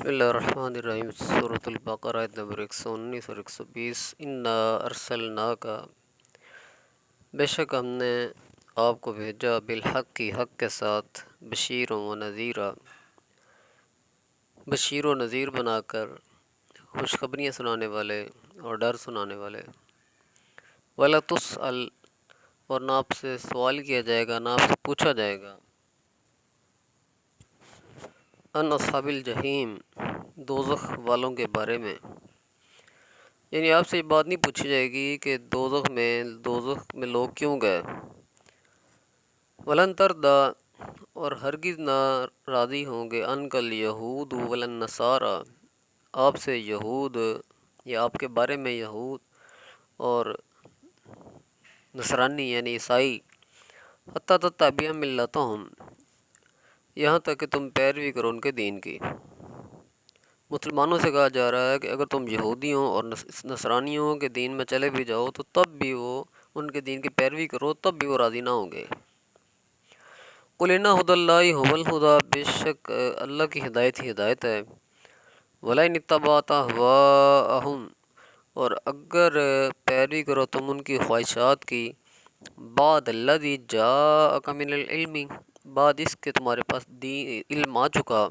بسم اللہ الرحمن الرحیم سورۃ البقرہ آیت نمبر 119 اور 120 انا ارسلناک، بے شک ہم نے آپ کو بھیجا بالحق کی حق کے ساتھ، بشیر و نذیرا، بشیر و نذیر بنا کر، خوشخبریاں سنانے والے اور ڈر سنانے والے۔ ولا تسأل، اور نہ آپ سے سوال کیا جائے گا، نہ آپ سے پوچھا جائے گا، ان اصحاب الجحیم، دوزخ والوں کے بارے میں، یعنی آپ سے یہ بات نہیں پوچھی جائے گی کہ دوزخ میں لوگ کیوں گئے۔ ولن تردا، اور ہرگز نہ راضی ہوں گے، انکا الیہود ولن نصارا، آپ سے یہود یا آپ کے بارے میں یہود اور نصرانی یعنی عیسائی، حتیٰ تتبع ملتہم، یہاں تک کہ تم پیروی کرو ان کے دین کی۔ مسلمانوں سے کہا جا رہا ہے کہ اگر تم یہودیوں اور نصرانیوں کے دین میں چلے بھی جاؤ تو تب بھی وہ ان کے دین کی پیروی کرو، تب بھی وہ راضی نہ ہوں گے۔ قل ان ھدی اللہ ھو الھدی، بے شک اللہ کی ہدایت ہی ہدایت ہے۔ ولئن اتبعت اہواءہم، اور اگر پیروی کرو تم ان کی خواہشات کی، بعد الذی جاءک من العلم، بعد اس کے تمہارے پاس علم آ چکا،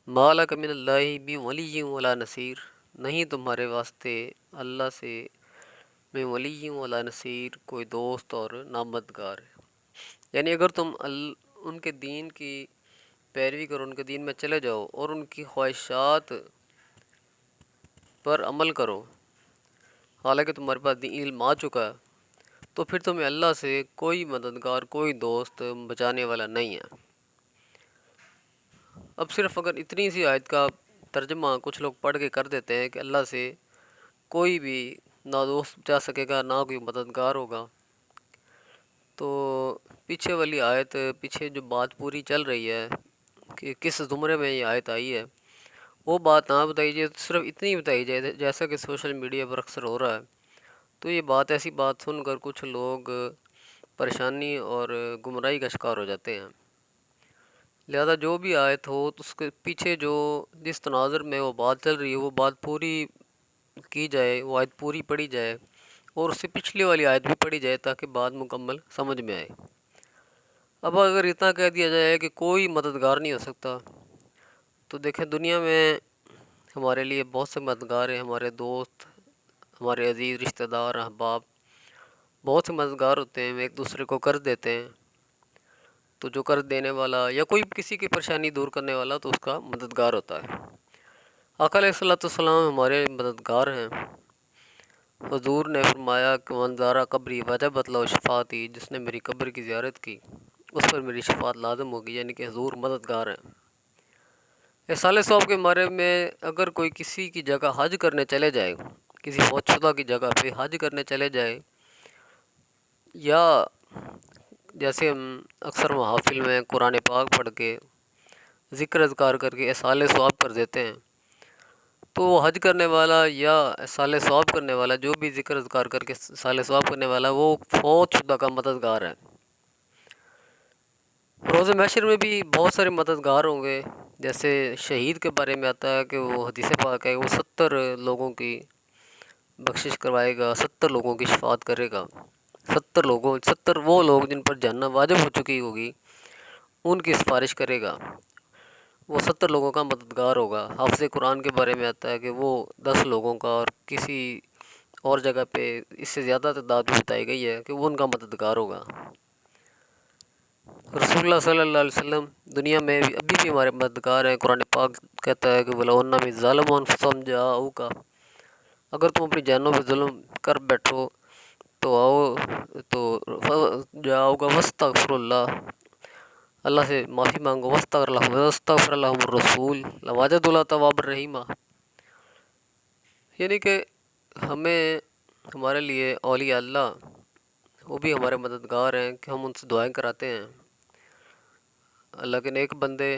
ما لک من اللہ من ولی ولا نصیر، نہیں تمہارے واسطے اللہ سے من ولی ولا نصیر، کوئی دوست اور نہ مددگار ہے۔ یعنی اگر تم ان کے دین کی پیروی کرو، ان کے دین میں چلے جاؤ اور ان کی خواہشات پر عمل کرو، حالانکہ تمہارے پاس علم آ چکا ہے، تو پھر تمہیں اللہ سے کوئی مددگار، کوئی دوست بچانے والا نہیں ہے۔ اب صرف اگر اتنی سی آیت کا ترجمہ کچھ لوگ پڑھ کے کر دیتے ہیں کہ اللہ سے کوئی بھی نہ دوست بچا سکے گا، نہ کوئی مددگار ہوگا، تو پیچھے والی آیت، پیچھے جو بات پوری چل رہی ہے کہ کس زمرے میں یہ آیت آئی ہے، وہ بات نہ بتائی جائے، صرف اتنی بتائی جائے جیسا کہ سوشل میڈیا پر اکثر ہو رہا ہے۔ تو یہ بات، ایسی بات سن کر کچھ لوگ پریشانی اور گمراہی کا شکار ہو جاتے ہیں۔ لہذا جو بھی آیت ہو تو اس کے پیچھے جس تناظر میں وہ بات چل رہی ہے، وہ بات پوری کی جائے، وہ آیت پوری پڑھی جائے اور اس سے پچھلی والی آیت بھی پڑھی جائے تاکہ بات مکمل سمجھ میں آئے۔ اب اگر اتنا کہہ دیا جائے کہ کوئی مددگار نہیں ہو سکتا، تو دیکھیں دنیا میں ہمارے لیے بہت سے مددگار ہیں، ہمارے دوست، ہمارے عزیز رشتہ دار، احباب، بہت سے مددگار ہوتے ہیں، ایک دوسرے کو قرض دیتے ہیں، تو جو قرض دینے والا یا کوئی کسی کی پریشانی دور کرنے والا تو اس کا مددگار ہوتا ہے۔ آقا علیہ الصلوۃ والسلام ہمارے مددگار ہیں۔ حضور نے فرمایا کہ من زار قبری وجبت لہ شفاعتی، جس نے میری قبر کی زیارت کی اس پر میری شفاعت لازم ہوگی، یعنی کہ حضور مددگار ہیں۔ احسال ثواب کے بارے میں، اگر کوئی کسی کی جگہ حج کرنے چلے جائے، کسی فوت شدہ کی جگہ پہ حج کرنے چلے جائے، یا جیسے ہم اکثر محافل میں قرآن پاک پڑھ کے ذکر اذکار کر کے احسال ثواب کر دیتے ہیں، تو وہ حج کرنے والا یا احسال ثواب کرنے والا، جو بھی ذکر اذکار کر کے احسال ثواب کرنے والا، وہ فوت شدہ کا مددگار ہے۔ روز محشر میں بھی بہت سارے مددگار ہوں گے، جیسے شہید کے بارے میں آتا ہے کہ وہ حدیث پاک ہے، وہ 70 لوگوں کی بخشش کروائے گا، 70 لوگوں کی شفاعت کرے گا، 70 وہ لوگ جن پر جنت واجب ہو چکی ہوگی ان کی سفارش کرے گا، وہ 70 لوگوں کا مددگار ہوگا۔ حافظ قرآن کے بارے میں آتا ہے کہ وہ 10 لوگوں کا، اور کسی اور جگہ پہ اس سے زیادہ تعداد بھی بتائی گئی ہے کہ وہ ان کا مددگار ہوگا۔ رسول اللہ صلی اللہ علیہ وسلم دنیا میں ابھی بھی ہمارے مددگار ہیں۔ قرآن پاک کہتا ہے کہ وَلَوْ أَنَّهُمْ إِذْ ظَلَمُوا أَنفُسَهُمْ جَاءُوكَ، اگر تم اپنی جانوں پہ ظلم کر بیٹھو تو جاؤ گا وَاسْتَغْفِرُوا اللَّهَ، اللہ سے معافی مانگو، وَاسْتَغْفَرَ لَهُمُ الرَّسُولُ لَوَجَدُوا اللَّهَ تَوَّابًا رَحِيمًا، یعنی کہ ہمارے لیے اولیاء اللہ وہ بھی ہمارے مددگار ہیں کہ ہم ان سے دعائیں کراتے ہیں۔ اللہ کے نیک بندے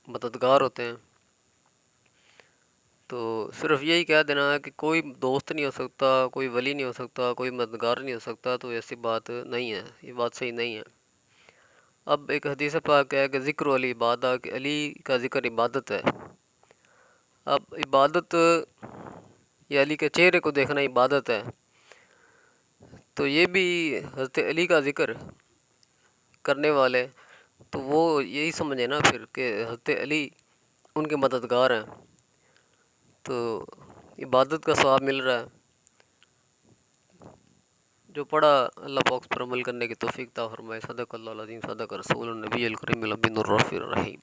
مددگار ہوتے ہیں، تو صرف یہی کہہ دینا ہے کہ کوئی دوست نہیں ہو سکتا، کوئی ولی نہیں ہو سکتا، کوئی مددگار نہیں ہو سکتا، تو ایسی بات نہیں ہے، یہ بات صحیح نہیں ہے۔ اب ایک حدیث پاک ہے کہ ذکر علی عبادہ، کہ علی کا ذکر عبادت ہے۔ اب عبادت یا علی کے چہرے کو دیکھنا عبادت ہے، تو یہ بھی حضرت علی کا ذکر کرنے والے تو وہ یہی سمجھے نا پھر کہ حضرت علی ان کے مددگار ہیں، تو عبادت کا ثواب مل رہا ہے۔ جو پڑھا اللہ پاک پر عمل کرنے کی توفیق عطا فرمائے۔ صدق اللہ العظیم، صدق رسول النبی الکریم الامین الرافع الرحیم۔